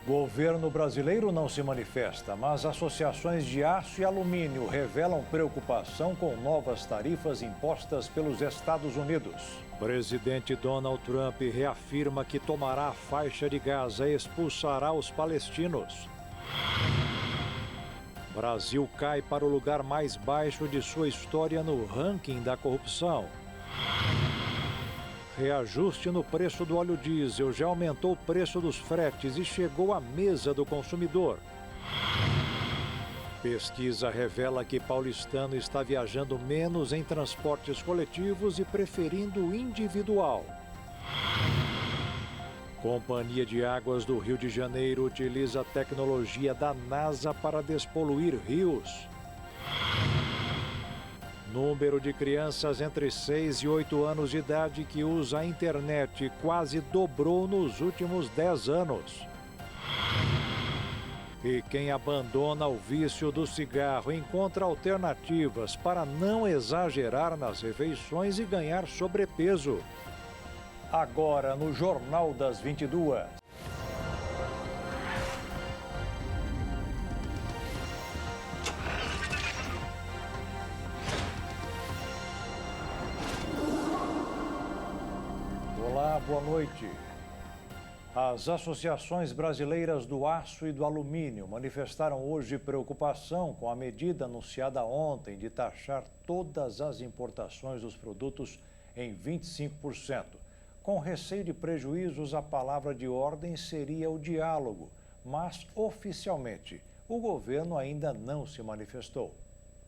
Governo brasileiro não se manifesta, mas associações de aço e alumínio revelam preocupação com novas tarifas impostas pelos Estados Unidos. Presidente Donald Trump reafirma que tomará a faixa de Gaza e expulsará os palestinos. Brasil cai para o lugar mais baixo de sua história no ranking da corrupção. Reajuste no preço do óleo diesel já aumentou o preço dos fretes e chegou à mesa do consumidor. Pesquisa revela que paulistano está viajando menos em transportes coletivos e preferindo o individual. Companhia de Águas do Rio de Janeiro utiliza a tecnologia da NASA para despoluir rios. Número de crianças entre 6 e 8 anos de idade que usa a internet quase dobrou nos últimos 10 anos. E quem abandona o vício do cigarro encontra alternativas para não exagerar nas refeições e ganhar sobrepeso. Agora no Jornal das 22. Olá, boa noite. As associações brasileiras do aço e do alumínio manifestaram hoje preocupação com a medida anunciada ontem de taxar todas as importações dos produtos em 25%. Com receio de prejuízos, a palavra de ordem seria o diálogo, mas oficialmente o governo ainda não se manifestou.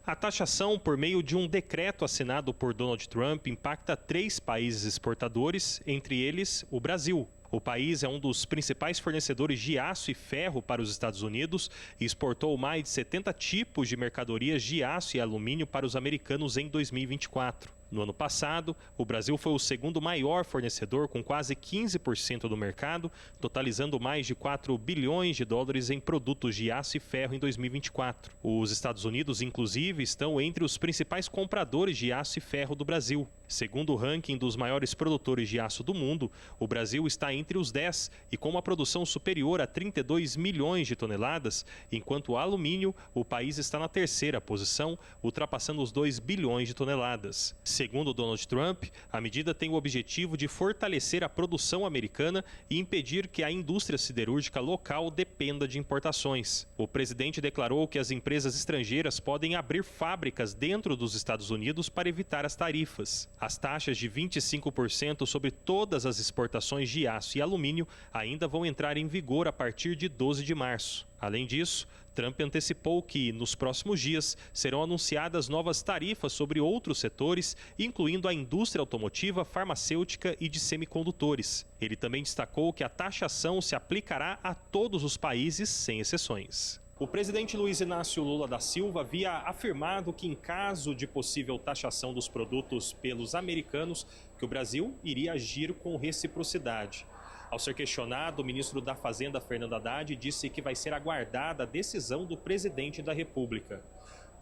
A taxação, por meio de um decreto assinado por Donald Trump, impacta 3 países exportadores, entre eles o Brasil. O país é um dos principais fornecedores de aço e ferro para os Estados Unidos e exportou mais de 70 tipos de mercadorias de aço e alumínio para os americanos em 2024. No ano passado, o Brasil foi o segundo maior fornecedor, com quase 15% do mercado, totalizando mais de 4 bilhões de dólares em produtos de aço e ferro em 2024. Os Estados Unidos, inclusive, estão entre os principais compradores de aço e ferro do Brasil. Segundo o ranking dos maiores produtores de aço do mundo, o Brasil está entre os 10 e com uma produção superior a 32 milhões de toneladas, enquanto o alumínio, o país está na 3ª posição, ultrapassando os 2 bilhões de toneladas. Segundo Donald Trump, a medida tem o objetivo de fortalecer a produção americana e impedir que a indústria siderúrgica local dependa de importações. O presidente declarou que as empresas estrangeiras podem abrir fábricas dentro dos Estados Unidos para evitar as tarifas. As taxas de 25% sobre todas as exportações de aço e alumínio ainda vão entrar em vigor a partir de 12 de março. Além disso, Trump antecipou que, nos próximos dias, serão anunciadas novas tarifas sobre outros setores, incluindo a indústria automotiva, farmacêutica e de semicondutores. Ele também destacou que a taxação se aplicará a todos os países, sem exceções. O presidente Luiz Inácio Lula da Silva havia afirmado que, em caso de possível taxação dos produtos pelos americanos, que o Brasil iria agir com reciprocidade. Ao ser questionado, o ministro da Fazenda, Fernando Haddad, disse que vai ser aguardada a decisão do presidente da República.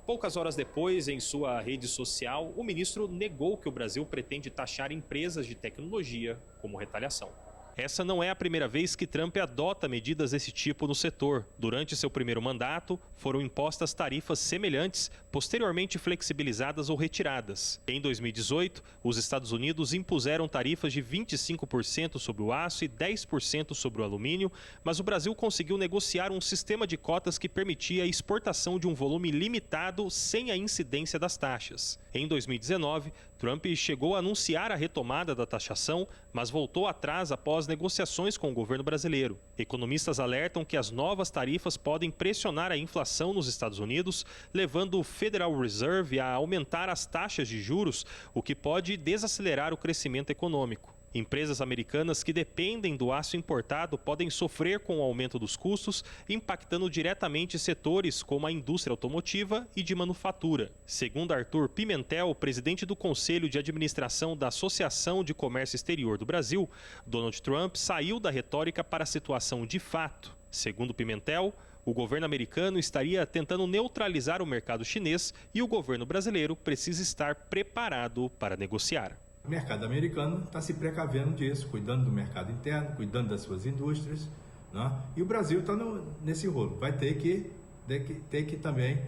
Poucas horas depois, em sua rede social, o ministro negou que o Brasil pretende taxar empresas de tecnologia como retaliação. Essa não é a primeira vez que Trump adota medidas desse tipo no setor. Durante seu primeiro mandato, foram impostas tarifas semelhantes, posteriormente flexibilizadas ou retiradas. Em 2018, os Estados Unidos impuseram tarifas de 25% sobre o aço e 10% sobre o alumínio, mas o Brasil conseguiu negociar um sistema de cotas que permitia a exportação de um volume limitado sem a incidência das taxas. Em 2019, Trump chegou a anunciar a retomada da taxação, mas voltou atrás após negociações com o governo brasileiro. Economistas alertam que as novas tarifas podem pressionar a inflação nos Estados Unidos, levando o Federal Reserve a aumentar as taxas de juros, o que pode desacelerar o crescimento econômico. Empresas americanas que dependem do aço importado podem sofrer com o aumento dos custos, impactando diretamente setores como a indústria automotiva e de manufatura. Segundo Arthur Pimentel, presidente do Conselho de Administração da Associação de Comércio Exterior do Brasil, Donald Trump saiu da retórica para a situação de fato. Segundo Pimentel, o governo americano estaria tentando neutralizar o mercado chinês e o governo brasileiro precisa estar preparado para negociar. O mercado americano está se precavendo disso, cuidando do mercado interno, cuidando das suas indústrias, né? E o Brasil está nesse rolo, vai ter que também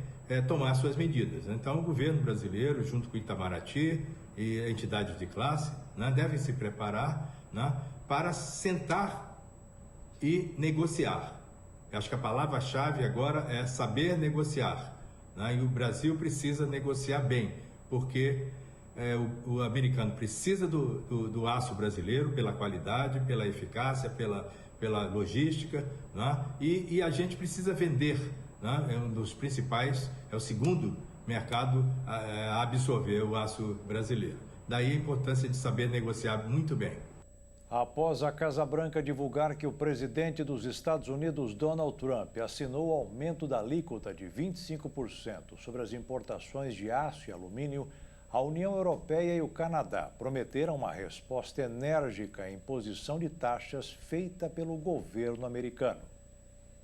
tomar suas medidas. Então, o governo brasileiro, junto com o Itamaraty e entidades de classe, né, devem se preparar, né, para sentar e negociar. Eu acho que a palavra-chave agora é saber negociar, né? E o Brasil precisa negociar bem, porque o americano precisa do aço brasileiro pela qualidade, pela eficácia, pela logística, né? E a gente precisa vender, né? É um dos principais, é o segundo mercado a absorver o aço brasileiro. Daí a importância de saber negociar muito bem. Após a Casa Branca divulgar que o presidente dos Estados Unidos, Donald Trump, assinou o aumento da alíquota de 25% sobre as importações de aço e alumínio, a União Europeia e o Canadá prometeram uma resposta enérgica à imposição de taxas feita pelo governo americano.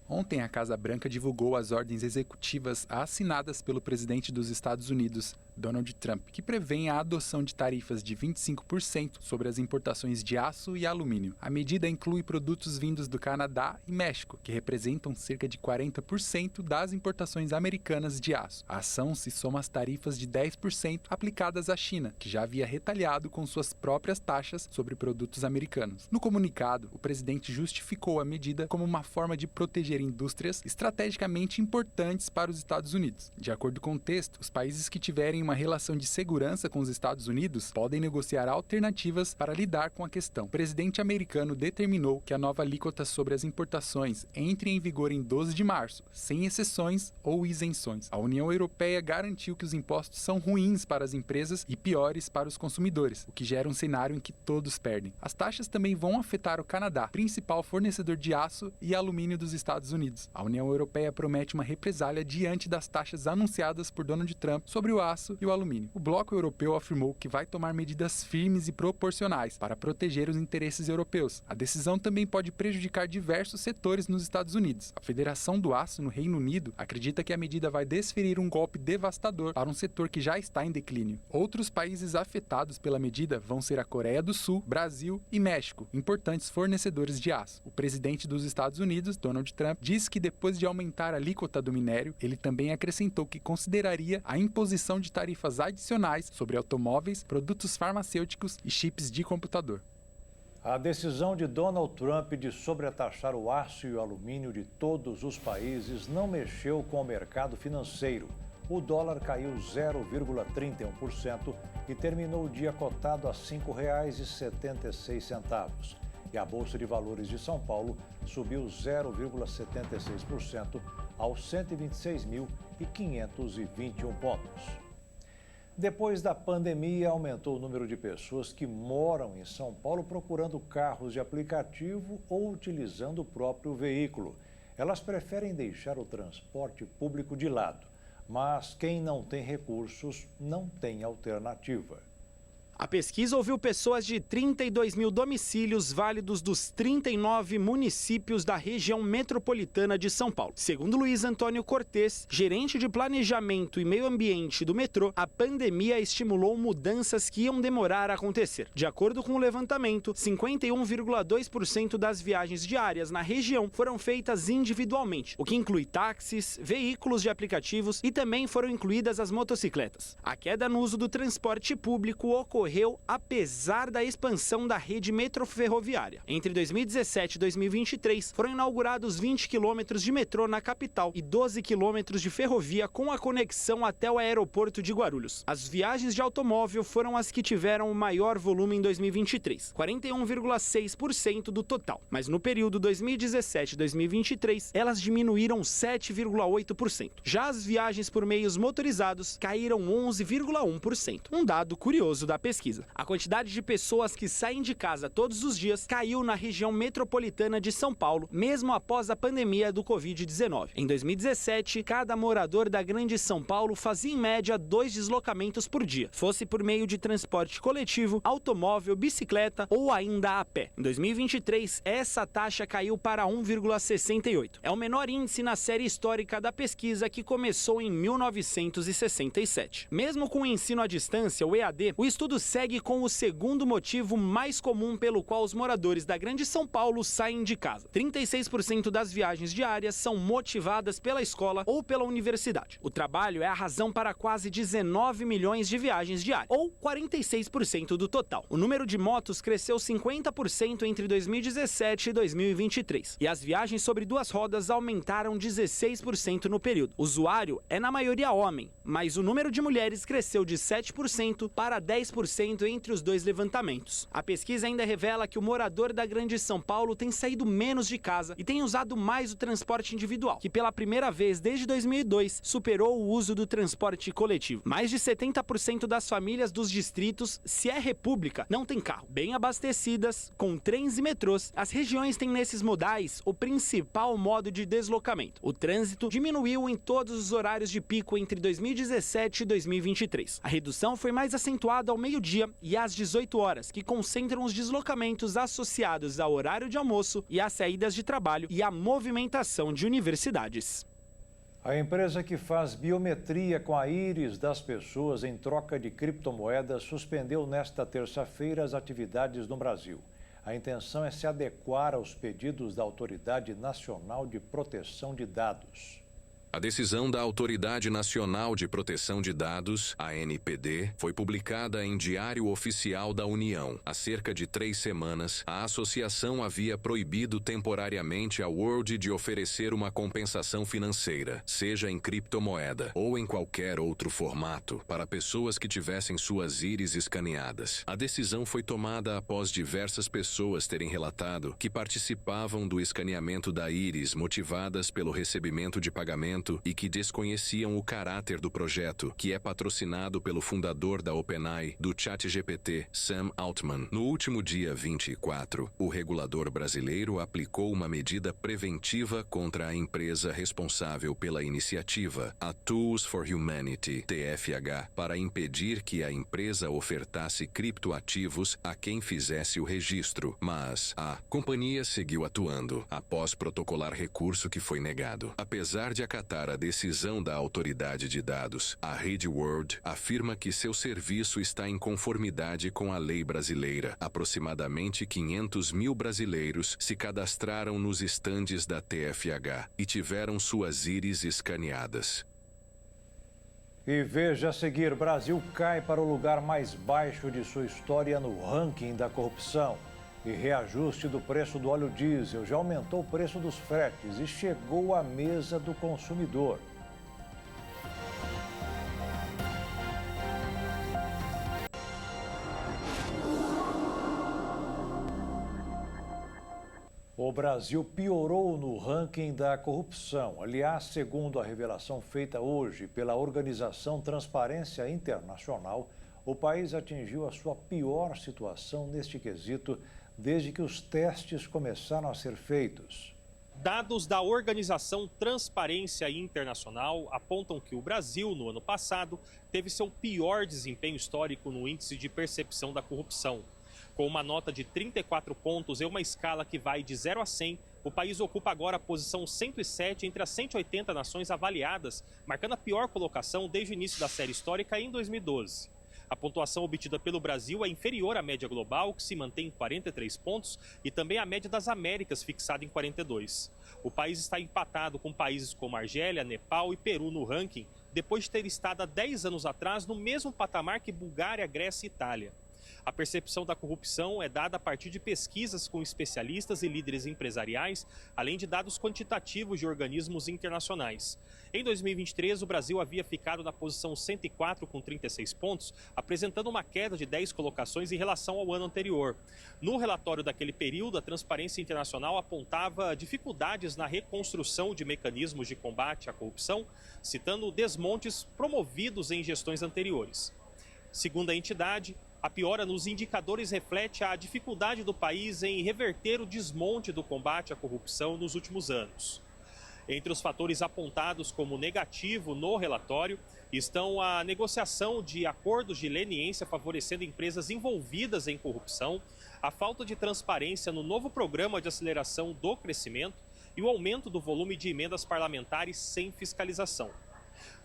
Ontem, a Casa Branca divulgou as ordens executivas assinadas pelo presidente dos Estados Unidos, Donald Trump, que prevêem a adoção de tarifas de 25% sobre as importações de aço e alumínio. A medida inclui produtos vindos do Canadá e México, que representam cerca de 40% das importações americanas de aço. A ação se soma às tarifas de 10% aplicadas à China, que já havia retaliado com suas próprias taxas sobre produtos americanos. No comunicado, o presidente justificou a medida como uma forma de proteger indústrias estrategicamente importantes para os Estados Unidos. De acordo com o texto, os países que tiverem uma relação de segurança com os Estados Unidos podem negociar alternativas para lidar com a questão. O presidente americano determinou que a nova alíquota sobre as importações entre em vigor em 12 de março, sem exceções ou isenções. A União Europeia garantiu que os impostos são ruins para as empresas e piores para os consumidores, o que gera um cenário em que todos perdem. As taxas também vão afetar o Canadá, principal fornecedor de aço e alumínio dos Estados Unidos. A União Europeia promete uma represália diante das taxas anunciadas por Donald Trump sobre o aço e o alumínio. O bloco europeu afirmou que vai tomar medidas firmes e proporcionais para proteger os interesses europeus. A decisão também pode prejudicar diversos setores nos Estados Unidos. A Federação do Aço no Reino Unido acredita que a medida vai desferir um golpe devastador para um setor que já está em declínio. Outros países afetados pela medida vão ser a Coreia do Sul, Brasil e México, importantes fornecedores de aço. O presidente dos Estados Unidos, Donald Trump, disse que depois de aumentar a alíquota do minério, ele também acrescentou que consideraria a imposição de tarifas adicionais sobre automóveis, produtos farmacêuticos e chips de computador. A decisão de Donald Trump de sobretaxar o aço e o alumínio de todos os países não mexeu com o mercado financeiro. O dólar caiu 0,31% e terminou o dia cotado a R$ 5,76. E a Bolsa de Valores de São Paulo subiu 0,76% aos 126.521 pontos. Depois da pandemia, aumentou o número de pessoas que moram em São Paulo procurando carros de aplicativo ou utilizando o próprio veículo. Elas preferem deixar o transporte público de lado, mas quem não tem recursos não tem alternativa. A pesquisa ouviu pessoas de 32 mil domicílios válidos dos 39 municípios da região metropolitana de São Paulo. Segundo Luiz Antônio Cortes, gerente de planejamento e meio ambiente do metrô, a pandemia estimulou mudanças que iam demorar a acontecer. De acordo com o levantamento, 51,2% das viagens diárias na região foram feitas individualmente, o que inclui táxis, veículos de aplicativos e também foram incluídas as motocicletas. A queda no uso do transporte público ocorreu apesar da expansão da rede metroferroviária. Entre 2017 e 2023, foram inaugurados 20 quilômetros de metrô na capital e 12 quilômetros de ferrovia com a conexão até o aeroporto de Guarulhos. As viagens de automóvel foram as que tiveram o maior volume em 2023, 41,6% do total. Mas no período 2017-2023, elas diminuíram 7,8%. Já as viagens por meios motorizados caíram 11,1%. Um dado curioso da pesquisa. A quantidade de pessoas que saem de casa todos os dias caiu na região metropolitana de São Paulo, mesmo após a pandemia do Covid-19. Em 2017, cada morador da Grande São Paulo fazia em média 2 deslocamentos por dia, fosse por meio de transporte coletivo, automóvel, bicicleta ou ainda a pé. Em 2023, essa taxa caiu para 1,68. É o menor índice na série histórica da pesquisa, que começou em 1967. Mesmo com o ensino à distância, o EAD, o estudo segue com o segundo motivo mais comum pelo qual os moradores da Grande São Paulo saem de casa. 36% das viagens diárias são motivadas pela escola ou pela universidade. O trabalho é a razão para quase 19 milhões de viagens diárias, ou 46% do total. O número de motos cresceu 50% entre 2017 e 2023. E as viagens sobre duas rodas aumentaram 16% no período. O usuário é na maioria homem, mas o número de mulheres cresceu de 7% para 10% entre os dois levantamentos. A pesquisa ainda revela que o morador da Grande São Paulo tem saído menos de casa e tem usado mais o transporte individual, que pela primeira vez desde 2002 superou o uso do transporte coletivo. Mais de 70% das famílias dos distritos, se é república, não tem carro. Bem abastecidas, com trens e metrôs, as regiões têm nesses modais o principal modo de deslocamento. O trânsito diminuiu em todos os horários de pico entre 2017 e 2023. A redução foi mais acentuada ao meio-dia e às 18 horas, que concentram os deslocamentos associados ao horário de almoço e às saídas de trabalho e à movimentação de universidades. A empresa que faz biometria com a íris das pessoas em troca de criptomoedas suspendeu nesta terça-feira as atividades no Brasil. A intenção é se adequar aos pedidos da Autoridade Nacional de Proteção de Dados. A decisão da Autoridade Nacional de Proteção de Dados, ANPD, foi publicada em Diário Oficial da União. Há cerca de 3 semanas, a associação havia proibido temporariamente a World de oferecer uma compensação financeira, seja em criptomoeda ou em qualquer outro formato, para pessoas que tivessem suas íris escaneadas. A decisão foi tomada após diversas pessoas terem relatado que participavam do escaneamento da íris motivadas pelo recebimento de pagamento e que desconheciam o caráter do projeto, que é patrocinado pelo fundador da OpenAI, do ChatGPT, Sam Altman. No último dia 24, o regulador brasileiro aplicou uma medida preventiva contra a empresa responsável pela iniciativa, a Tools for Humanity, TFH, para impedir que a empresa ofertasse criptoativos a quem fizesse o registro. Mas a companhia seguiu atuando, após protocolar recurso que foi negado. Apesar de acatar a decisão da Autoridade de Dados, a Rede World afirma que seu serviço está em conformidade com a lei brasileira. Aproximadamente 500 mil brasileiros se cadastraram nos estandes da TFH e tiveram suas íris escaneadas. E veja a seguir, Brasil cai para o lugar mais baixo de sua história no ranking da corrupção. E reajuste do preço do óleo diesel já aumentou o preço dos fretes e chegou à mesa do consumidor. O Brasil piorou no ranking da corrupção. Aliás, segundo a revelação feita hoje pela organização Transparência Internacional, o país atingiu a sua pior situação neste quesito desde que os testes começaram a ser feitos. Dados da organização Transparência Internacional apontam que o Brasil, no ano passado, teve seu pior desempenho histórico no índice de percepção da corrupção. Com uma nota de 34 pontos e uma escala que vai de 0 a 100, o país ocupa agora a posição 107 entre as 180 nações avaliadas, marcando a pior colocação desde o início da série histórica em 2012. A pontuação obtida pelo Brasil é inferior à média global, que se mantém em 43 pontos, e também à média das Américas, fixada em 42. O país está empatado com países como Argélia, Nepal e Peru no ranking, depois de ter estado há 10 anos atrás no mesmo patamar que Bulgária, Grécia e Itália. A percepção da corrupção é dada a partir de pesquisas com especialistas e líderes empresariais, além de dados quantitativos de organismos internacionais. Em 2023, o Brasil havia ficado na posição 104 com 36 pontos, apresentando uma queda de 10 colocações em relação ao ano anterior. No relatório daquele período, a Transparência Internacional apontava dificuldades na reconstrução de mecanismos de combate à corrupção, citando desmontes promovidos em gestões anteriores. Segundo a entidade, a piora nos indicadores reflete a dificuldade do país em reverter o desmonte do combate à corrupção nos últimos anos. Entre os fatores apontados como negativo no relatório estão a negociação de acordos de leniência favorecendo empresas envolvidas em corrupção, a falta de transparência no novo programa de aceleração do crescimento e o aumento do volume de emendas parlamentares sem fiscalização.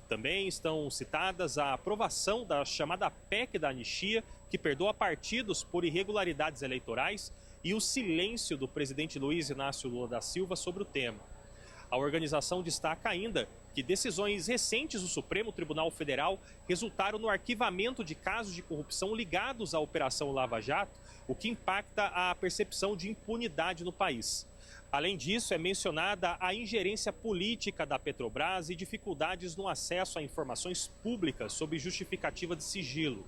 Também estão citadas a aprovação da chamada PEC da anistia, que perdoa partidos por irregularidades eleitorais, e o silêncio do presidente Luiz Inácio Lula da Silva sobre o tema. A organização destaca ainda que decisões recentes do Supremo Tribunal Federal resultaram no arquivamento de casos de corrupção ligados à Operação Lava Jato, o que impacta a percepção de impunidade no país. Além disso, é mencionada a ingerência política da Petrobras e dificuldades no acesso a informações públicas sob justificativa de sigilo.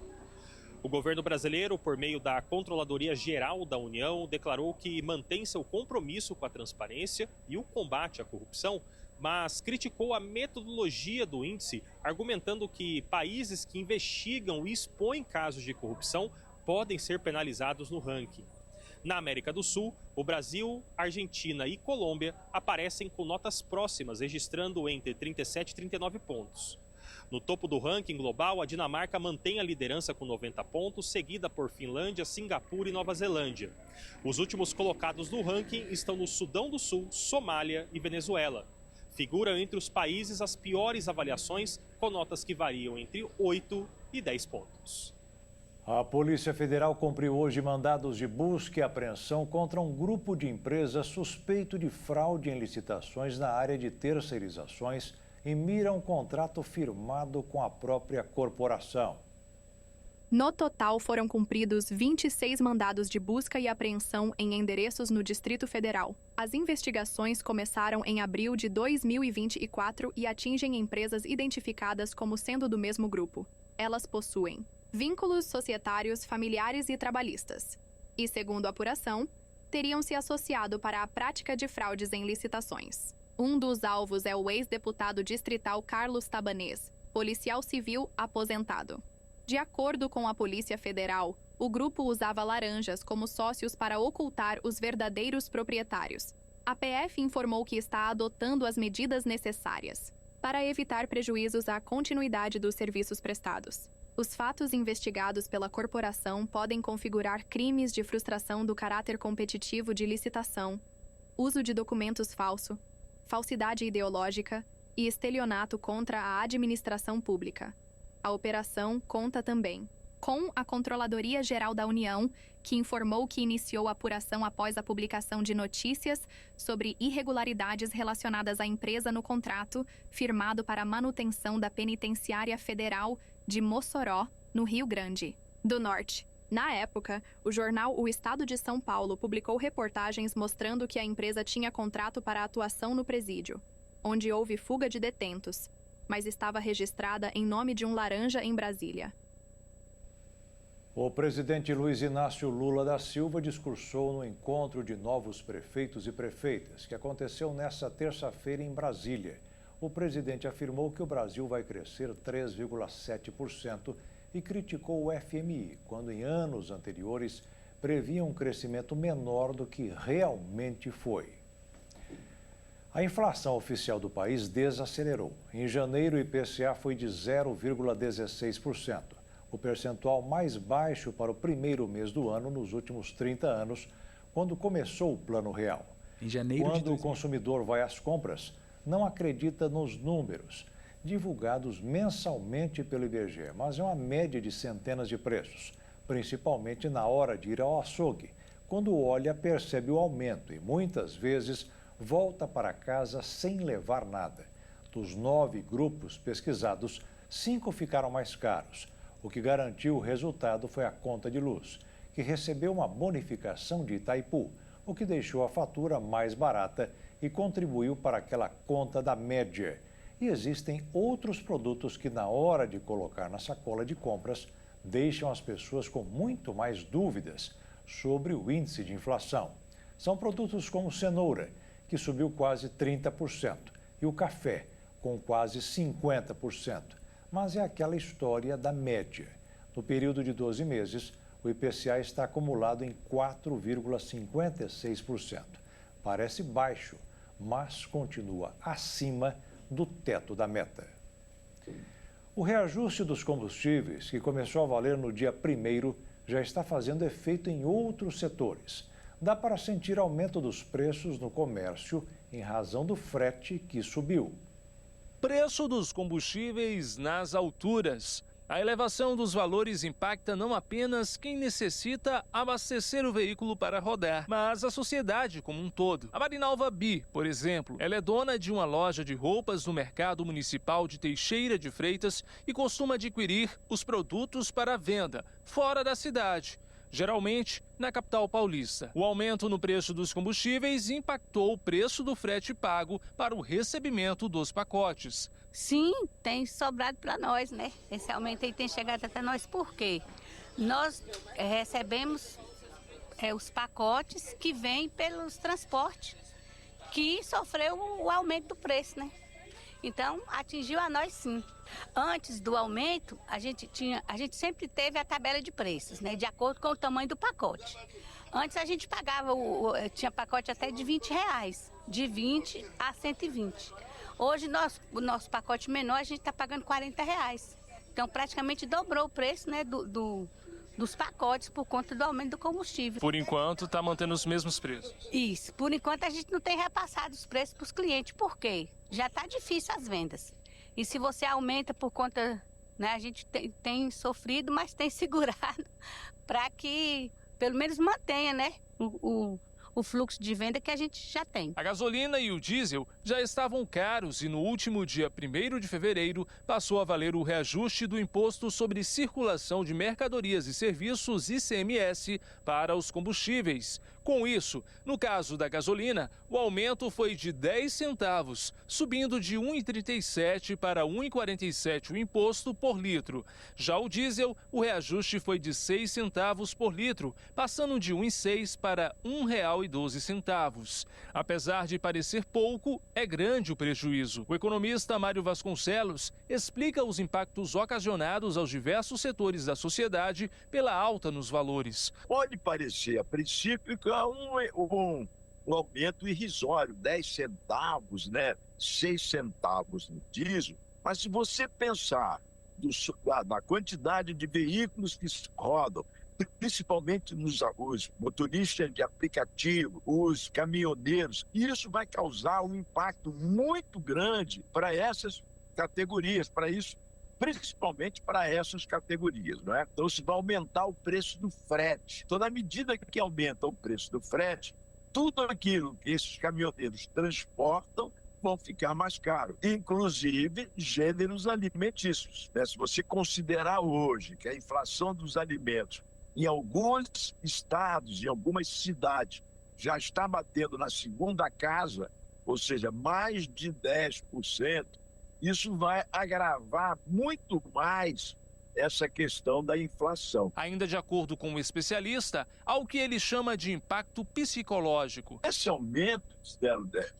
O governo brasileiro, por meio da Controladoria Geral da União, declarou que mantém seu compromisso com a transparência e o combate à corrupção, mas criticou a metodologia do índice, argumentando que países que investigam e expõem casos de corrupção podem ser penalizados no ranking. Na América do Sul, o Brasil, Argentina e Colômbia aparecem com notas próximas, registrando entre 37 e 39 pontos. No topo do ranking global, a Dinamarca mantém a liderança com 90 pontos, seguida por Finlândia, Singapura e Nova Zelândia. Os últimos colocados no ranking estão no Sudão do Sul, Somália e Venezuela. Figuram entre os países as piores avaliações, com notas que variam entre 8 e 10 pontos. A Polícia Federal cumpriu hoje mandados de busca e apreensão contra um grupo de empresas suspeito de fraude em licitações na área de terceirizações e mira um contrato firmado com a própria corporação. No total, foram cumpridos 26 mandados de busca e apreensão em endereços no Distrito Federal. As investigações começaram em abril de 2024 e atingem empresas identificadas como sendo do mesmo grupo. Elas possuem vínculos societários, familiares e trabalhistas. E, segundo a apuração, teriam se associado para a prática de fraudes em licitações. Um dos alvos é o ex-deputado distrital Carlos Tabanês, policial civil aposentado. De acordo com a Polícia Federal, o grupo usava laranjas como sócios para ocultar os verdadeiros proprietários. A PF informou que está adotando as medidas necessárias para evitar prejuízos à continuidade dos serviços prestados. Os fatos investigados pela corporação podem configurar crimes de frustração do caráter competitivo de licitação, uso de documentos falsos, falsidade ideológica e estelionato contra a administração pública. A operação conta também com a Controladoria Geral da União, que informou que iniciou a apuração após a publicação de notícias sobre irregularidades relacionadas à empresa no contrato firmado para a manutenção da Penitenciária Federal de Mossoró, no Rio Grande do Norte. Na época, o jornal O Estado de São Paulo publicou reportagens mostrando que a empresa tinha contrato para atuação no presídio, onde houve fuga de detentos, mas estava registrada em nome de um laranja em Brasília. O presidente Luiz Inácio Lula da Silva discursou no encontro de novos prefeitos e prefeitas, que aconteceu nesta terça-feira em Brasília. O presidente afirmou que o Brasil vai crescer 3,7% e criticou o FMI, quando em anos anteriores previa um crescimento menor do que realmente foi. A inflação oficial do país desacelerou. Em janeiro, o IPCA foi de 0,16%, o percentual mais baixo para o primeiro mês do ano nos últimos 30 anos, quando começou o Plano Real. Em janeiro Quando o consumidor vai às compras, não acredita nos números divulgados mensalmente pelo IBGE, mas é uma média de centenas de preços, principalmente na hora de ir ao açougue. Quando olha, percebe o aumento e muitas vezes volta para casa sem levar nada. Dos 9 grupos pesquisados, 5 ficaram mais caros. O que garantiu o resultado foi a conta de luz, que recebeu uma bonificação de Itaipu, o que deixou a fatura mais barata e contribuiu para aquela conta da média. E existem outros produtos que, na hora de colocar na sacola de compras, deixam as pessoas com muito mais dúvidas sobre o índice de inflação. São produtos como cenoura, que subiu quase 30%, e o café, com quase 50%. Mas é aquela história da média. No período de 12 meses, o IPCA está acumulado em 4,56%. Parece baixo, mas continua acima do teto da meta. O reajuste dos combustíveis, que começou a valer no dia 1º, já está fazendo efeito em outros setores. Dá para sentir aumento dos preços no comércio em razão do frete que subiu. Preço dos combustíveis nas alturas. A elevação dos valores impacta não apenas quem necessita abastecer o veículo para rodar, mas a sociedade como um todo. A Marinalva Bi, por exemplo, ela é dona de uma loja de roupas no mercado municipal de Teixeira de Freitas e costuma adquirir os produtos para venda fora da cidade, geralmente na capital paulista. O aumento no preço dos combustíveis impactou o preço do frete pago para o recebimento dos pacotes. Sim, tem sobrado para nós, né? Esse aumento aí tem chegado até nós, por quê? Nós recebemos os pacotes que vêm pelos transportes, que sofreu o aumento do preço, né? Então, atingiu a nós sim. Antes do aumento, a gente sempre teve a tabela de preços, né? De acordo com o tamanho do pacote. Antes a gente pagava, tinha pacote até de R$20, de 20 a 120. Hoje, o nosso pacote menor, a gente está pagando R$40. Então, praticamente dobrou o preço, né, dos pacotes por conta do aumento do combustível. Por enquanto, está mantendo os mesmos preços. Isso. Por enquanto, a gente não tem repassado os preços para os clientes. Por quê? Já está difícil as vendas. E se você aumenta por conta, né, a gente tem sofrido, mas tem segurado para que, pelo menos, mantenha, né, o fluxo de venda que a gente já tem. A gasolina e o diesel já estavam caros e no último dia 1º de fevereiro passou a valer o reajuste do Imposto sobre Circulação de Mercadorias e Serviços, ICMS, para os combustíveis. Com isso, no caso da gasolina, o aumento foi de 10 centavos, subindo de 1,37 para 1,47 o imposto por litro. Já o diesel, o reajuste foi de 6 centavos por litro, passando de 1,06 para R$ 1,12. Apesar de parecer pouco, é grande o prejuízo. O economista Mário Vasconcelos explica os impactos ocasionados aos diversos setores da sociedade pela alta nos valores. Pode parecer, a princípio, que é um aumento irrisório, 10 centavos, né? 6 centavos no diesel. Mas se você pensar na quantidade de veículos que rodam, principalmente os motoristas de aplicativo, os caminhoneiros, isso vai causar um impacto muito grande para essas categorias, principalmente para essas categorias, não é? Então, isso vai aumentar o preço do frete. Então, na medida que aumenta o preço do frete, tudo aquilo que esses caminhoneiros transportam vão ficar mais caro, inclusive gêneros alimentícios, né? Se você considerar hoje que a inflação dos alimentos em alguns estados, em algumas cidades, já está batendo na segunda casa, ou seja, mais de 10%, isso vai agravar muito mais essa questão da inflação. Ainda de acordo com o especialista, há o que ele chama de impacto psicológico. Esse aumento de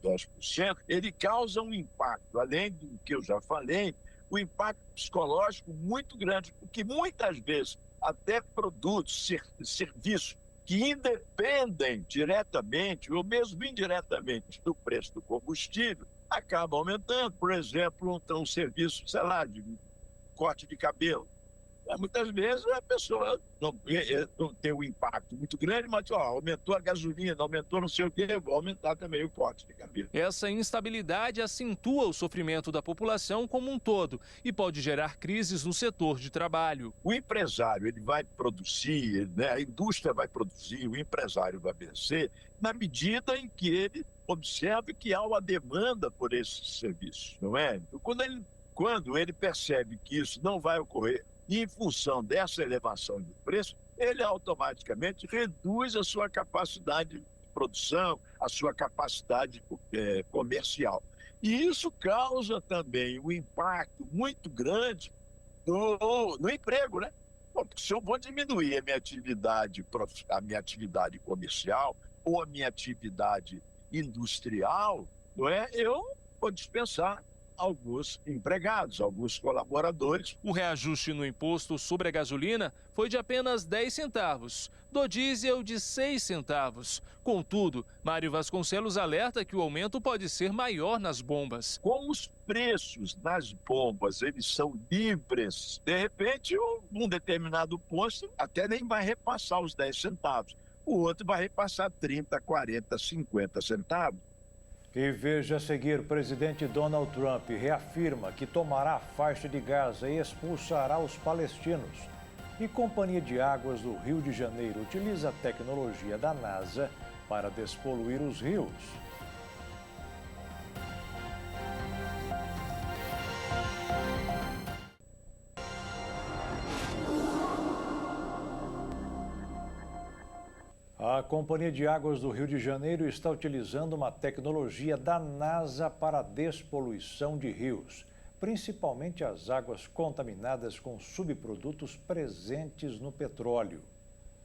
10%, ele causa um impacto, além do que eu já falei, um impacto psicológico muito grande, porque muitas vezes até produtos, serviços que independem diretamente ou mesmo indiretamente do preço do combustível, acaba aumentando. Por exemplo, um serviço, sei lá, de corte de cabelo. Muitas vezes a pessoa não tem um impacto muito grande, mas aumentou a gasolina, aumentou não sei o quê, vou aumentar também o corte de cabelo. Essa instabilidade acentua o sofrimento da população como um todo e pode gerar crises no setor de trabalho. O empresário ele vai produzir, né? A indústria vai produzir, o empresário vai vencer na medida em que ele observe que há uma demanda por esses serviços, não é? Então, quando ele percebe que isso não vai ocorrer, e em função dessa elevação do preço, ele automaticamente reduz a sua capacidade de produção, a sua capacidade comercial. E isso causa também um impacto muito grande no emprego, né? Porque se eu vou diminuir a minha atividade comercial ou a minha atividade industrial, não é? Eu vou dispensar alguns empregados, alguns colaboradores. O reajuste no imposto sobre a gasolina foi de apenas 10 centavos, do diesel de 6 centavos. Contudo, Mário Vasconcelos alerta que o aumento pode ser maior nas bombas. Como os preços nas bombas eles são livres, de repente um determinado posto até nem vai repassar os 10 centavos. O outro vai repassar 30, 40, 50 centavos. E veja a seguir, o presidente Donald Trump reafirma que tomará a faixa de Gaza e expulsará os palestinos. E Companhia de Águas do Rio de Janeiro utiliza a tecnologia da NASA para despoluir os rios. A Companhia de Águas do Rio de Janeiro está utilizando uma tecnologia da NASA para a despoluição de rios, principalmente as águas contaminadas com subprodutos presentes no petróleo.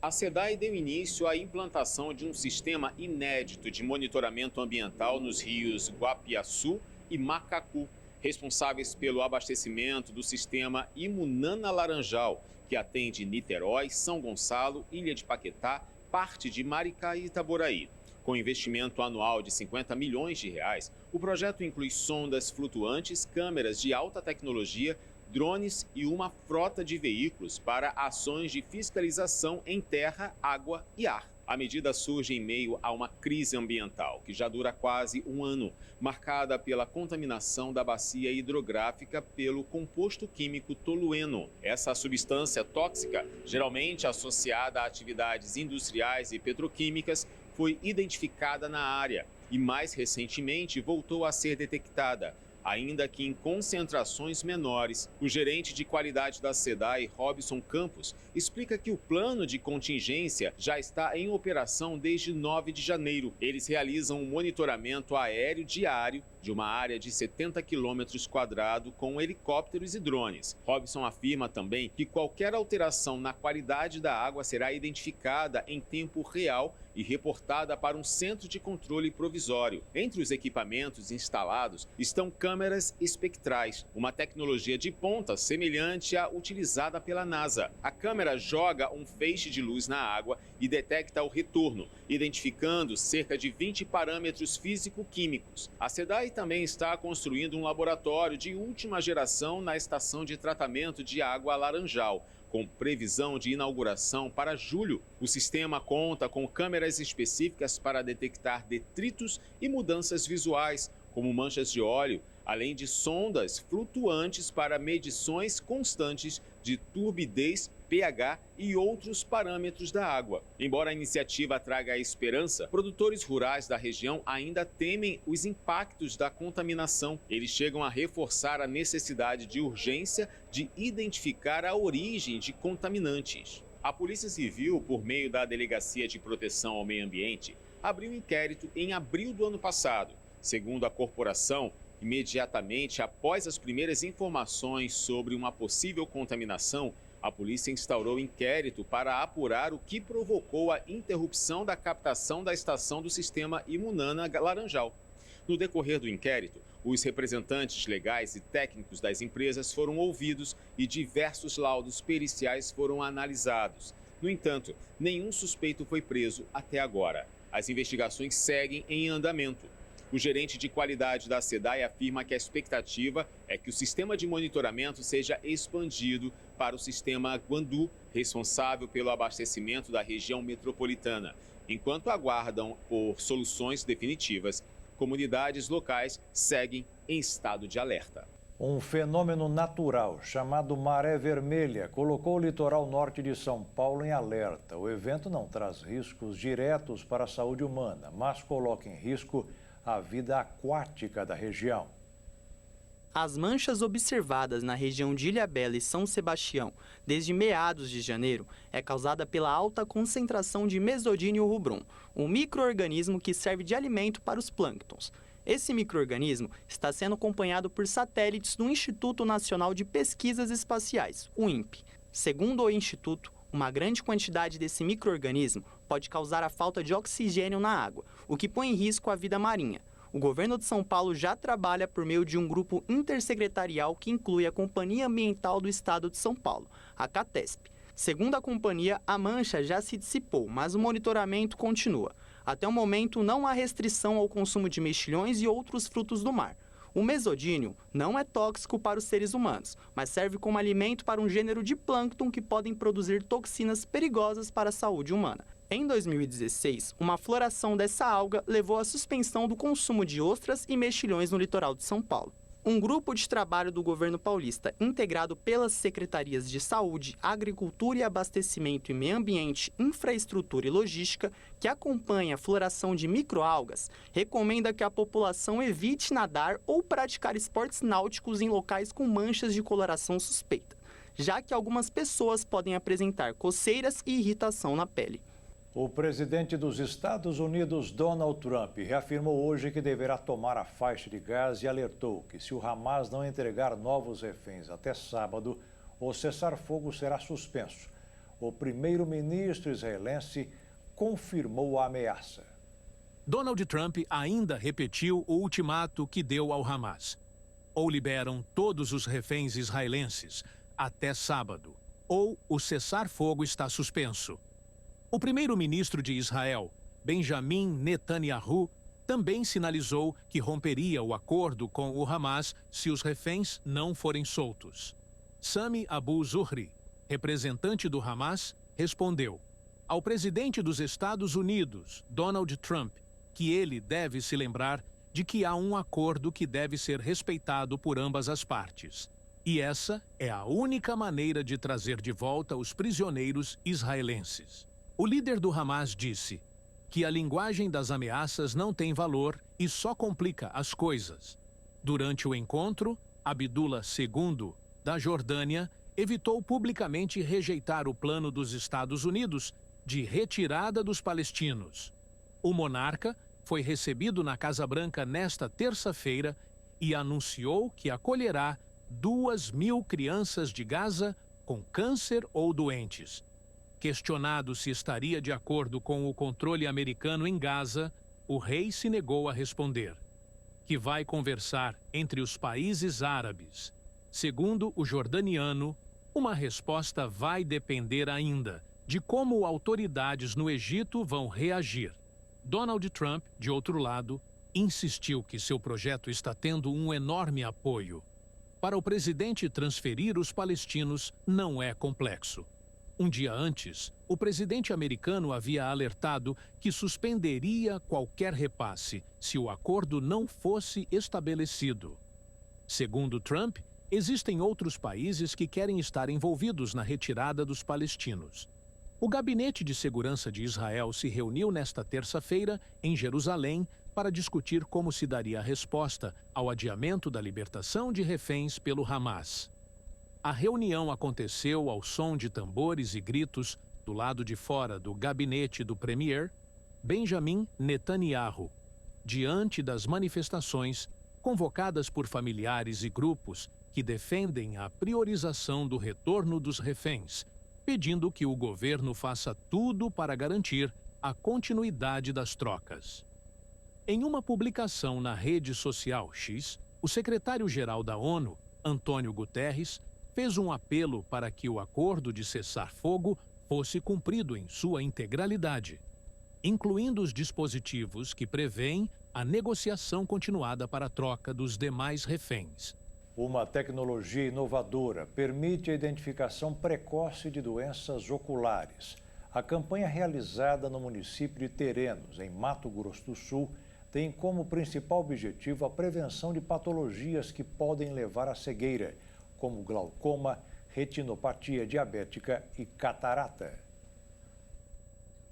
A SEDAI deu início à implantação de um sistema inédito de monitoramento ambiental nos rios Guapiaçu e Macacu, responsáveis pelo abastecimento do sistema Imunana Laranjal, que atende Niterói, São Gonçalo, Ilha de Paquetá, parte de Maricá e Itaboraí. Com investimento anual de 50 milhões de reais, o projeto inclui sondas flutuantes, câmeras de alta tecnologia, drones e uma frota de veículos para ações de fiscalização em terra, água e ar. A medida surge em meio a uma crise ambiental que já dura quase um ano, marcada pela contaminação da bacia hidrográfica pelo composto químico tolueno. Essa substância tóxica, geralmente associada a atividades industriais e petroquímicas, foi identificada na área e, mais recentemente, voltou a ser detectada, ainda que em concentrações menores. O gerente de qualidade da SEDAI, Robson Campos, explica que o plano de contingência já está em operação desde 9 de janeiro. Eles realizam um monitoramento aéreo diário de uma área de 70 quilômetros quadrados com helicópteros e drones. Robson afirma também que qualquer alteração na qualidade da água será identificada em tempo real e reportada para um centro de controle provisório. Entre os equipamentos instalados estão câmeras espectrais, uma tecnologia de ponta semelhante à utilizada pela NASA. A câmera joga um feixe de luz na água e detecta o retorno, identificando cerca de 20 parâmetros físico-químicos. A SEDAI também está construindo um laboratório de última geração na estação de tratamento de água Laranjal, com previsão de inauguração para julho. O sistema conta com câmeras específicas para detectar detritos e mudanças visuais, como manchas de óleo, além de sondas flutuantes para medições constantes de turbidez, pH e outros parâmetros da água. Embora a iniciativa traga esperança, produtores rurais da região ainda temem os impactos da contaminação. Eles chegam a reforçar a necessidade de urgência de identificar a origem de contaminantes. A Polícia Civil, por meio da Delegacia de Proteção ao Meio Ambiente, abriu um inquérito em abril do ano passado. Segundo a corporação, imediatamente após as primeiras informações sobre uma possível contaminação, a polícia instaurou inquérito para apurar o que provocou a interrupção da captação da estação do sistema Imunana Laranjal. No decorrer do inquérito, os representantes legais e técnicos das empresas foram ouvidos e diversos laudos periciais foram analisados. No entanto, nenhum suspeito foi preso até agora. As investigações seguem em andamento. O gerente de qualidade da SEDAI afirma que a expectativa é que o sistema de monitoramento seja expandido para o sistema Guandu, responsável pelo abastecimento da região metropolitana. Enquanto aguardam por soluções definitivas, comunidades locais seguem em estado de alerta. Um fenômeno natural chamado maré vermelha colocou o litoral norte de São Paulo em alerta. O evento não traz riscos diretos para a saúde humana, mas coloca em risco a vida aquática da região. As manchas observadas na região de Ilhabela e São Sebastião desde meados de janeiro é causada pela alta concentração de Mesodynium rubrum, um micro-organismo que serve de alimento para os plânctons. Esse micro-organismo está sendo acompanhado por satélites do Instituto Nacional de Pesquisas Espaciais, o INPE. Segundo o Instituto, uma grande quantidade desse micro-organismo pode causar a falta de oxigênio na água, o que põe em risco a vida marinha. O governo de São Paulo já trabalha por meio de um grupo intersecretarial que inclui a Companhia Ambiental do Estado de São Paulo, a CATESP. Segundo a companhia, a mancha já se dissipou, mas o monitoramento continua. Até o momento, não há restrição ao consumo de mexilhões e outros frutos do mar. O mesodínio não é tóxico para os seres humanos, mas serve como alimento para um gênero de plâncton que podem produzir toxinas perigosas para a saúde humana. Em 2016, uma floração dessa alga levou à suspensão do consumo de ostras e mexilhões no litoral de São Paulo. Um grupo de trabalho do governo paulista, integrado pelas secretarias de Saúde, Agricultura e Abastecimento e Meio Ambiente, Infraestrutura e Logística, que acompanha a floração de microalgas, recomenda que a população evite nadar ou praticar esportes náuticos em locais com manchas de coloração suspeita, já que algumas pessoas podem apresentar coceiras e irritação na pele. O presidente dos Estados Unidos, Donald Trump, reafirmou hoje que deverá tomar a faixa de Gaza e alertou que se o Hamas não entregar novos reféns até sábado, o cessar-fogo será suspenso. O primeiro-ministro israelense confirmou a ameaça. Donald Trump ainda repetiu o ultimato que deu ao Hamas. Ou liberam todos os reféns israelenses até sábado, ou o cessar-fogo está suspenso. O primeiro-ministro de Israel, Benjamin Netanyahu, também sinalizou que romperia o acordo com o Hamas se os reféns não forem soltos. Sami Abu Zuhri, representante do Hamas, respondeu ao presidente dos Estados Unidos, Donald Trump, que ele deve se lembrar de que há um acordo que deve ser respeitado por ambas as partes. E essa é a única maneira de trazer de volta os prisioneiros israelenses. O líder do Hamas disse que a linguagem das ameaças não tem valor e só complica as coisas. Durante o encontro, Abdullah II, da Jordânia, evitou publicamente rejeitar o plano dos Estados Unidos de retirada dos palestinos. O monarca foi recebido na Casa Branca nesta terça-feira e anunciou que acolherá 2.000 crianças de Gaza com câncer ou doentes. Questionado se estaria de acordo com o controle americano em Gaza, o rei se negou a responder. Que vai conversar entre os países árabes. Segundo o jordaniano, uma resposta vai depender ainda de como autoridades no Egito vão reagir. Donald Trump, de outro lado, insistiu que seu projeto está tendo um enorme apoio. Para o presidente, transferir os palestinos não é complexo. Um dia antes, o presidente americano havia alertado que suspenderia qualquer repasse se o acordo não fosse estabelecido. Segundo Trump, existem outros países que querem estar envolvidos na retirada dos palestinos. O Gabinete de Segurança de Israel se reuniu nesta terça-feira em Jerusalém para discutir como se daria a resposta ao adiamento da libertação de reféns pelo Hamas. A reunião aconteceu ao som de tambores e gritos do lado de fora do gabinete do premier, Benjamin Netanyahu, diante das manifestações convocadas por familiares e grupos que defendem a priorização do retorno dos reféns, pedindo que o governo faça tudo para garantir a continuidade das trocas. Em uma publicação na rede social X, o secretário-geral da ONU, Antônio Guterres, fez um apelo para que o acordo de cessar-fogo fosse cumprido em sua integralidade, incluindo os dispositivos que prevêem a negociação continuada para a troca dos demais reféns. Uma tecnologia inovadora permite a identificação precoce de doenças oculares. A campanha realizada no município de Terenos, em Mato Grosso do Sul, tem como principal objetivo a prevenção de patologias que podem levar à cegueira, como glaucoma, retinopatia diabética e catarata.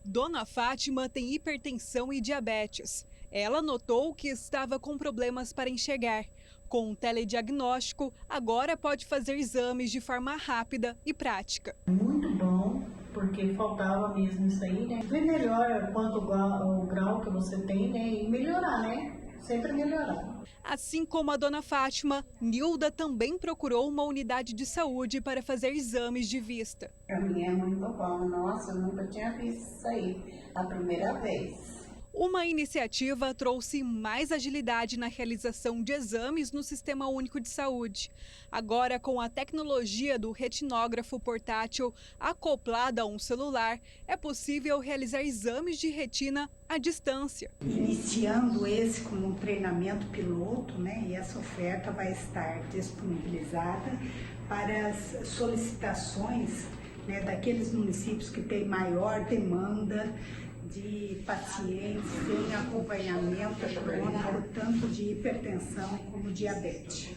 Dona Fátima tem hipertensão e diabetes. Ela notou que estava com problemas para enxergar. Com um telediagnóstico, agora pode fazer exames de forma rápida e prática. Muito bom, porque faltava mesmo isso aí, né? Ver melhor quanto o grau que você tem, né? E melhorar, né? Sempre melhorar. Assim como a dona Fátima, Nilda também procurou uma unidade de saúde para fazer exames de vista. Para mim é muito bom. Nossa, eu nunca tinha visto isso aí. A primeira vez. Uma iniciativa trouxe mais agilidade na realização de exames no Sistema Único de Saúde. Agora, com a tecnologia do retinógrafo portátil acoplada a um celular, é possível realizar exames de retina à distância. Iniciando esse como um treinamento piloto, né? E essa oferta vai estar disponibilizada para as solicitações né, daqueles municípios que têm maior demanda de pacientes em acompanhamento crônico, tanto de hipertensão como diabetes.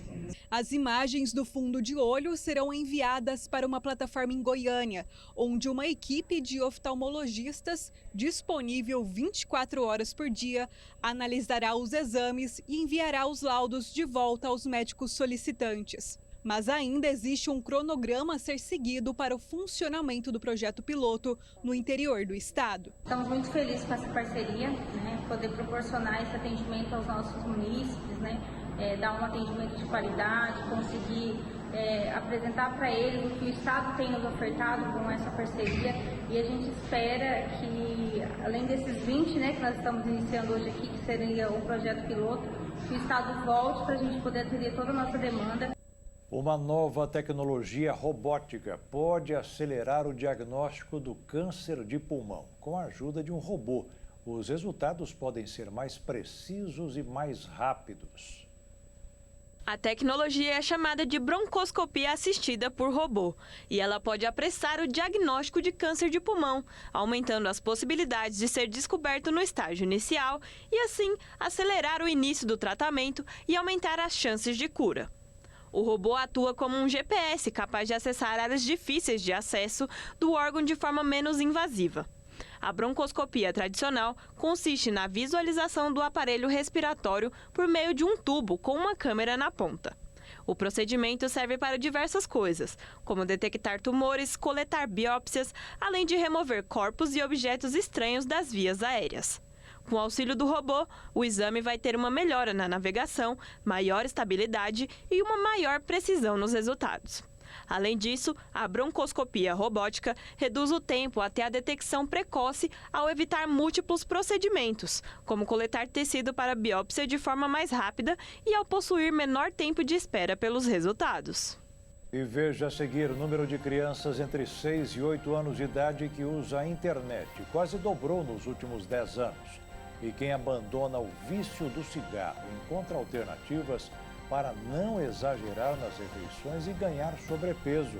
As imagens do fundo de olho serão enviadas para uma plataforma em Goiânia, onde uma equipe de oftalmologistas, disponível 24 horas por dia, analisará os exames e enviará os laudos de volta aos médicos solicitantes. Mas ainda existe um cronograma a ser seguido para o funcionamento do projeto piloto no interior do estado. Estamos muito felizes com essa parceria, né? Poder proporcionar esse atendimento aos nossos munícipes, né? Dar um atendimento de qualidade, conseguir apresentar para eles o que o Estado tem nos ofertado com essa parceria. E a gente espera que, além desses 20, né, que nós estamos iniciando hoje aqui, que seria o projeto piloto, que o Estado volte para a gente poder atender toda a nossa demanda. Uma nova tecnologia robótica pode acelerar o diagnóstico do câncer de pulmão. Com a ajuda de um robô, os resultados podem ser mais precisos e mais rápidos. A tecnologia é chamada de broncoscopia assistida por robô e ela pode apressar o diagnóstico de câncer de pulmão, aumentando as possibilidades de ser descoberto no estágio inicial e, assim, acelerar o início do tratamento e aumentar as chances de cura. O robô atua como um GPS capaz de acessar áreas difíceis de acesso do órgão de forma menos invasiva. A broncoscopia tradicional consiste na visualização do aparelho respiratório por meio de um tubo com uma câmera na ponta. O procedimento serve para diversas coisas, como detectar tumores, coletar biópsias, além de remover corpos e objetos estranhos das vias aéreas. Com o auxílio do robô, o exame vai ter uma melhora na navegação, maior estabilidade e uma maior precisão nos resultados. Além disso, a broncoscopia robótica reduz o tempo até a detecção precoce ao evitar múltiplos procedimentos, como coletar tecido para biópsia de forma mais rápida e ao possuir menor tempo de espera pelos resultados. E veja a seguir o número de crianças entre 6 e 8 anos de idade que usa a internet. Quase dobrou nos últimos 10 anos. E quem abandona o vício do cigarro encontra alternativas para não exagerar nas refeições e ganhar sobrepeso.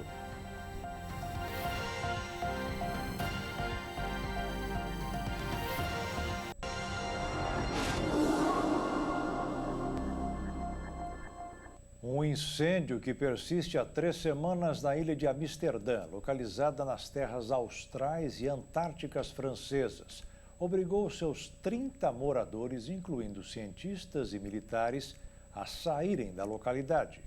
Um incêndio que persiste há 3 semanas na ilha de Amsterdã, localizada nas terras austrais e antárticas francesas, obrigou seus 30 moradores, incluindo cientistas e militares, a saírem da localidade.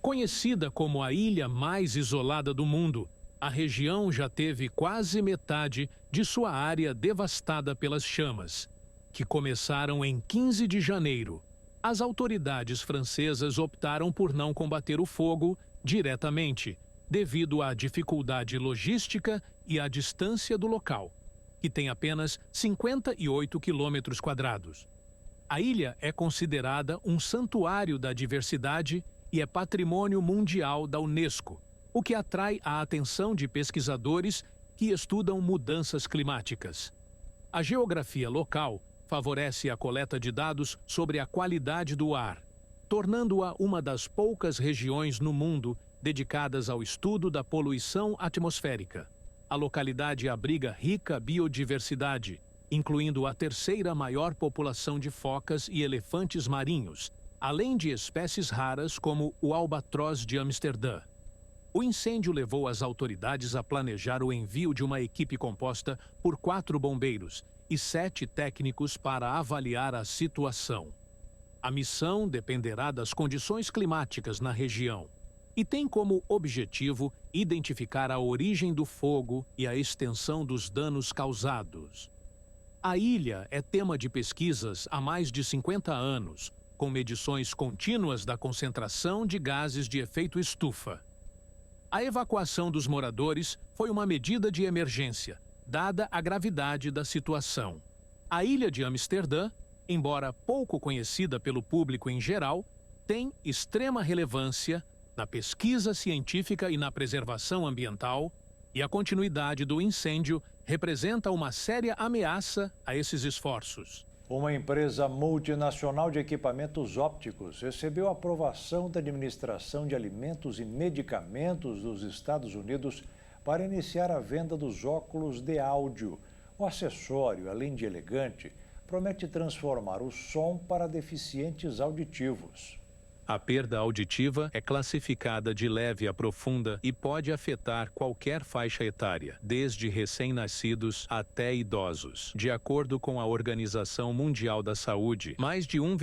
Conhecida como a ilha mais isolada do mundo, a região já teve quase metade de sua área devastada pelas chamas, que começaram em 15 de janeiro. As autoridades francesas optaram por não combater o fogo diretamente, devido à dificuldade logística e à distância do local, que tem apenas 58 quilômetros quadrados. A ilha é considerada um santuário da diversidade e é patrimônio mundial da Unesco, o que atrai a atenção de pesquisadores que estudam mudanças climáticas. A geografia local favorece a coleta de dados sobre a qualidade do ar, tornando-a uma das poucas regiões no mundo dedicadas ao estudo da poluição atmosférica. A localidade abriga rica biodiversidade, incluindo a 3ª maior população de focas e elefantes marinhos, além de espécies raras como o albatroz de Amsterdã. O incêndio levou as autoridades a planejar o envio de uma equipe composta por 4 bombeiros e 7 técnicos para avaliar a situação. A missão dependerá das condições climáticas na região e tem como objetivo identificar a origem do fogo e a extensão dos danos causados. A ilha é tema de pesquisas há mais de 50 anos, com medições contínuas da concentração de gases de efeito estufa. A evacuação dos moradores foi uma medida de emergência, dada a gravidade da situação. A ilha de Amsterdã, embora pouco conhecida pelo público em geral, tem extrema relevância na pesquisa científica e na preservação ambiental, e a continuidade do incêndio representa uma séria ameaça a esses esforços. Uma empresa multinacional de equipamentos ópticos recebeu a aprovação da Administração de Alimentos e Medicamentos dos Estados Unidos para iniciar a venda dos óculos de áudio. O acessório, além de elegante, promete transformar o som para deficientes auditivos. A perda auditiva é classificada de leve a profunda e pode afetar qualquer faixa etária, desde recém-nascidos até idosos. De acordo com a Organização Mundial da Saúde, mais de 1,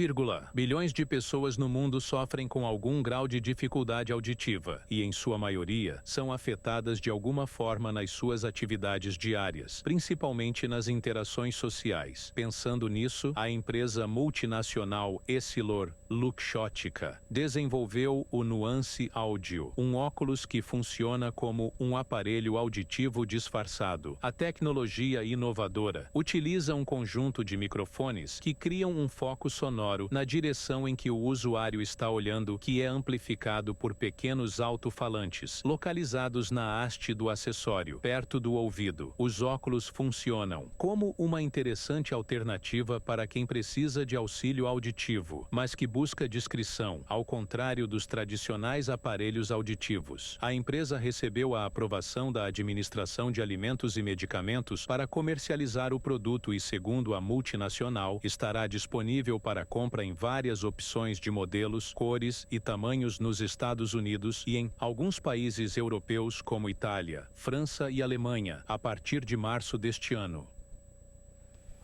bilhões de pessoas no mundo sofrem com algum grau de dificuldade auditiva e, em sua maioria, são afetadas de alguma forma nas suas atividades diárias, principalmente nas interações sociais. Pensando nisso, a empresa multinacional EssilorLuxottica desenvolveu o Nuance Audio, um óculos que funciona como um aparelho auditivo disfarçado. A tecnologia inovadora utiliza um conjunto de microfones que criam um foco sonoro na direção em que o usuário está olhando, que é amplificado por pequenos alto-falantes localizados na haste do acessório, perto do ouvido. Os óculos funcionam como uma interessante alternativa para quem precisa de auxílio auditivo, mas que busca discrição, ao contrário dos tradicionais aparelhos auditivos. A empresa recebeu a aprovação da Administração de Alimentos e Medicamentos para comercializar o produto e, segundo a multinacional, estará disponível para compra em várias opções de modelos, cores e tamanhos nos Estados Unidos e em alguns países europeus como Itália, França e Alemanha, a partir de março deste ano.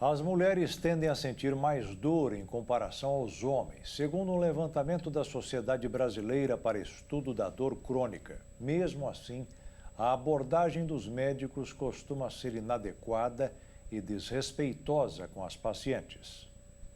As mulheres tendem a sentir mais dor em comparação aos homens, segundo um levantamento da Sociedade Brasileira para Estudo da Dor Crônica. Mesmo assim, a abordagem dos médicos costuma ser inadequada e desrespeitosa com as pacientes.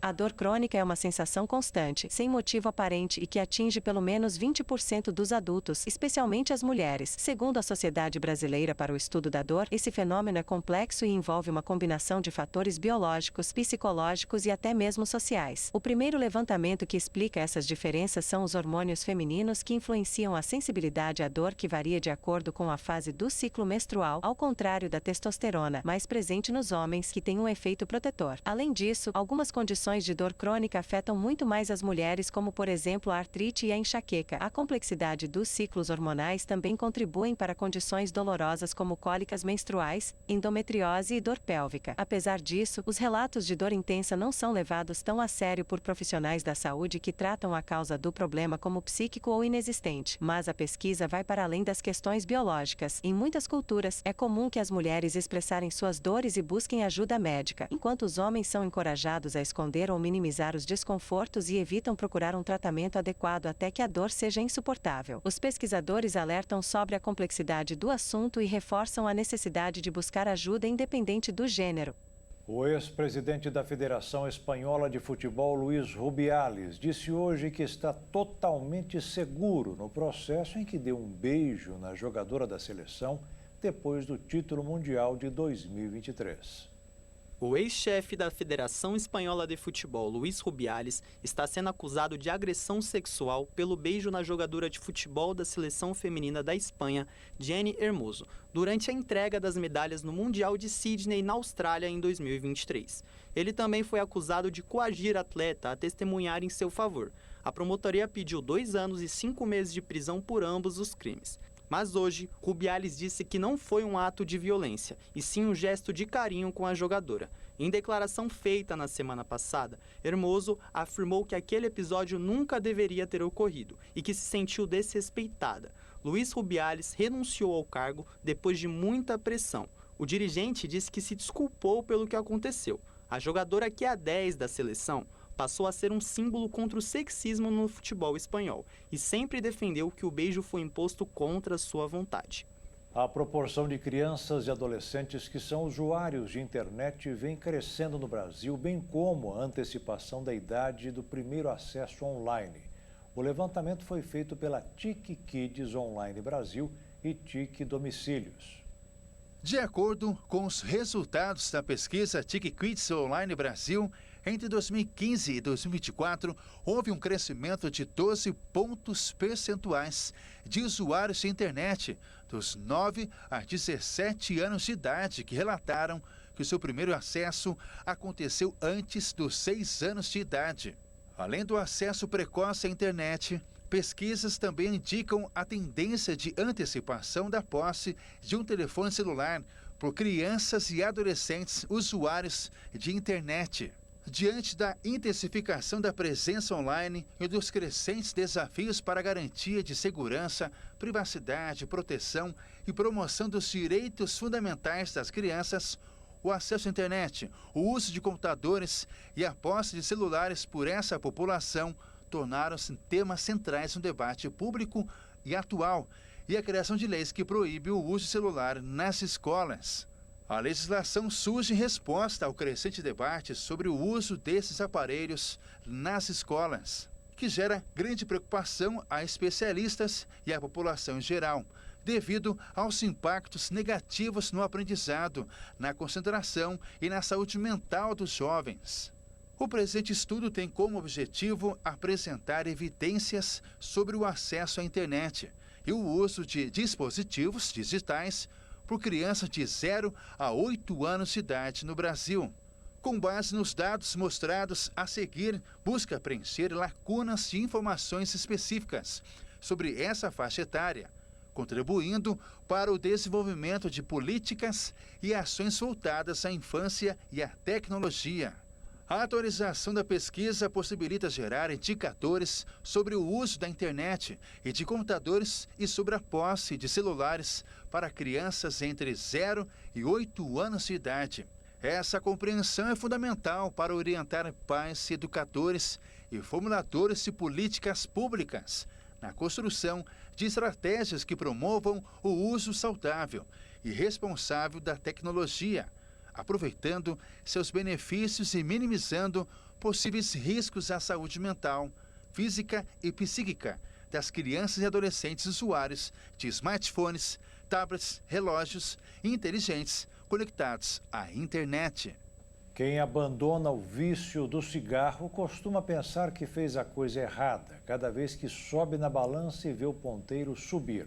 A dor crônica é uma sensação constante, sem motivo aparente e que atinge pelo menos 20% dos adultos, especialmente as mulheres. Segundo a Sociedade Brasileira para o Estudo da Dor, esse fenômeno é complexo e envolve uma combinação de fatores biológicos, psicológicos e até mesmo sociais. O primeiro levantamento que explica essas diferenças são os hormônios femininos que influenciam a sensibilidade à dor, que varia de acordo com a fase do ciclo menstrual, ao contrário da testosterona, mais presente nos homens, que tem um efeito protetor. Além disso, algumas condições de dor crônica afetam muito mais as mulheres, como por exemplo a artrite e a enxaqueca. A complexidade dos ciclos hormonais também contribuem para condições dolorosas como cólicas menstruais, endometriose e dor pélvica. Apesar disso, os relatos de dor intensa não são levados tão a sério por profissionais da saúde, que tratam a causa do problema como psíquico ou inexistente. Mas a pesquisa vai para além das questões biológicas. Em muitas culturas, é comum que as mulheres expressarem suas dores e busquem ajuda médica, enquanto os homens são encorajados a esconder ou minimizar os desconfortos e evitam procurar um tratamento adequado até que a dor seja insuportável. Os pesquisadores alertam sobre a complexidade do assunto e reforçam a necessidade de buscar ajuda independente do gênero. O ex-presidente da Federação Espanhola de Futebol, Luís Rubiales, disse hoje que está totalmente seguro no processo em que deu um beijo na jogadora da seleção depois do título mundial de 2023. O ex-chefe da Federação Espanhola de Futebol, Luís Rubiales, está sendo acusado de agressão sexual pelo beijo na jogadora de futebol da seleção feminina da Espanha, Jenny Hermoso, durante a entrega das medalhas no Mundial de Sydney, na Austrália, em 2023. Ele também foi acusado de coagir a atleta a testemunhar em seu favor. A promotoria pediu 2 anos e 5 meses de prisão por ambos os crimes. Mas hoje, Rubiales disse que não foi um ato de violência, e sim um gesto de carinho com a jogadora. Em declaração feita na semana passada, Hermoso afirmou que aquele episódio nunca deveria ter ocorrido e que se sentiu desrespeitada. Luís Rubiales renunciou ao cargo depois de muita pressão. O dirigente disse que se desculpou pelo que aconteceu. A jogadora, que é a 10 da seleção, passou a ser um símbolo contra o sexismo no futebol espanhol e sempre defendeu que o beijo foi imposto contra sua vontade. A proporção de crianças e adolescentes que são usuários de internet vem crescendo no Brasil, bem como a antecipação da idade do primeiro acesso online. O levantamento foi feito pela TIC Kids Online Brasil e TIC Domicílios. De acordo com os resultados da pesquisa TIC Kids Online Brasil, entre 2015 e 2024, houve um crescimento de 12 pontos percentuais de usuários de internet dos 9 a 17 anos de idade que relataram que o seu primeiro acesso aconteceu antes dos 6 anos de idade. Além do acesso precoce à internet, Pesquisas também indicam a tendência de antecipação da posse de um telefone celular por crianças e adolescentes usuários de internet. Diante da intensificação da presença online e dos crescentes desafios para a garantia de segurança, privacidade, proteção e promoção dos direitos fundamentais das crianças, o acesso à internet, o uso de computadores e a posse de celulares por essa população tornaram-se temas centrais no debate público e atual, e a criação de leis que proíbe o uso de celular nas escolas. A legislação surge em resposta ao crescente debate sobre o uso desses aparelhos nas escolas, que gera grande preocupação a especialistas e à população em geral, devido aos impactos negativos no aprendizado, na concentração e na saúde mental dos jovens. O presente estudo tem como objetivo apresentar evidências sobre o acesso à internet e o uso de dispositivos digitais por crianças de 0 a 8 anos de idade no Brasil. Com base nos dados mostrados a seguir, busca preencher lacunas de informações específicas sobre essa faixa etária, contribuindo para o desenvolvimento de políticas e ações voltadas à infância e à tecnologia. A atualização da pesquisa possibilita gerar indicadores sobre o uso da internet e de computadores e sobre a posse de celulares para crianças entre 0 e 8 anos de idade. Essa compreensão é fundamental para orientar pais, educadores e formuladores de políticas públicas na construção de estratégias que promovam o uso saudável e responsável da tecnologia, aproveitando seus benefícios e minimizando possíveis riscos à saúde mental, física e psíquica das crianças e adolescentes usuários de smartphones, tablets, relógios inteligentes conectados à internet. Quem abandona o vício do cigarro costuma pensar que fez a coisa errada cada vez que sobe na balança e vê o ponteiro subir.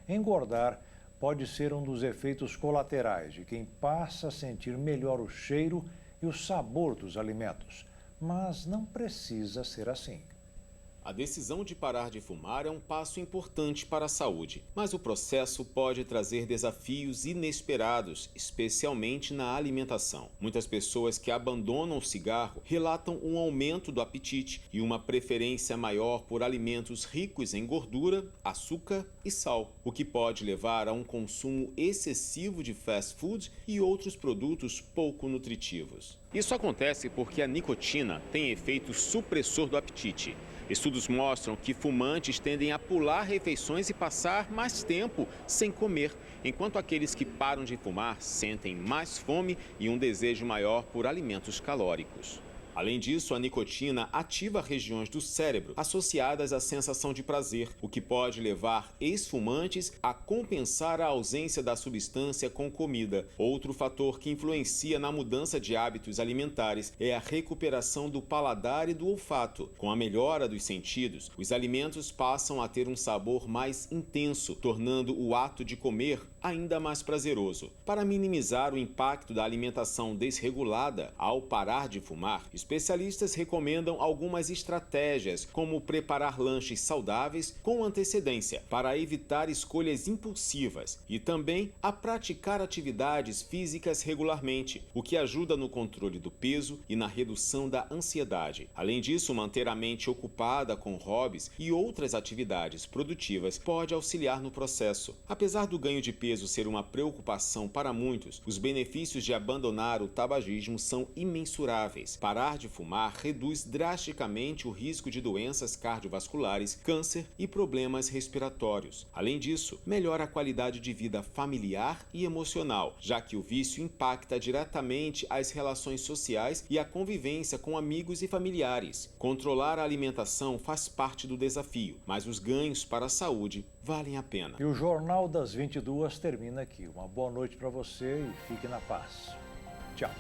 Engordar pode ser um dos efeitos colaterais de quem passa a sentir melhor o cheiro e o sabor dos alimentos. Mas não precisa ser assim. A decisão de parar de fumar é um passo importante para a saúde, mas o processo pode trazer desafios inesperados, especialmente na alimentação. Muitas pessoas que abandonam o cigarro relatam um aumento do apetite e uma preferência maior por alimentos ricos em gordura, açúcar e sal, o que pode levar a um consumo excessivo de fast food e outros produtos pouco nutritivos. Isso acontece porque a nicotina tem efeito supressor do apetite. Estudos mostram que fumantes tendem a pular refeições e passar mais tempo sem comer, enquanto aqueles que param de fumar sentem mais fome e um desejo maior por alimentos calóricos. Além disso, a nicotina ativa regiões do cérebro associadas à sensação de prazer, o que pode levar ex-fumantes a compensar a ausência da substância com comida. Outro fator que influencia na mudança de hábitos alimentares é a recuperação do paladar e do olfato. Com a melhora dos sentidos, os alimentos passam a ter um sabor mais intenso, tornando o ato de comer ainda mais prazeroso. Para minimizar o impacto da alimentação desregulada ao parar de fumar, especialistas recomendam algumas estratégias, como preparar lanches saudáveis com antecedência, para evitar escolhas impulsivas, e também a praticar atividades físicas regularmente, o que ajuda no controle do peso e na redução da ansiedade. Além disso, manter a mente ocupada com hobbies e outras atividades produtivas pode auxiliar no processo. Apesar do ganho de peso ser uma preocupação para muitos, os benefícios de abandonar o tabagismo são imensuráveis. Parar de fumar reduz drasticamente o risco de doenças cardiovasculares, câncer e problemas respiratórios. Além disso, melhora a qualidade de vida familiar e emocional, já que o vício impacta diretamente as relações sociais e a convivência com amigos e familiares. Controlar a alimentação faz parte do desafio, mas os ganhos para a saúde valem a pena. E o Jornal das 22 termina aqui. Uma boa noite para você e fique na paz. Tchau.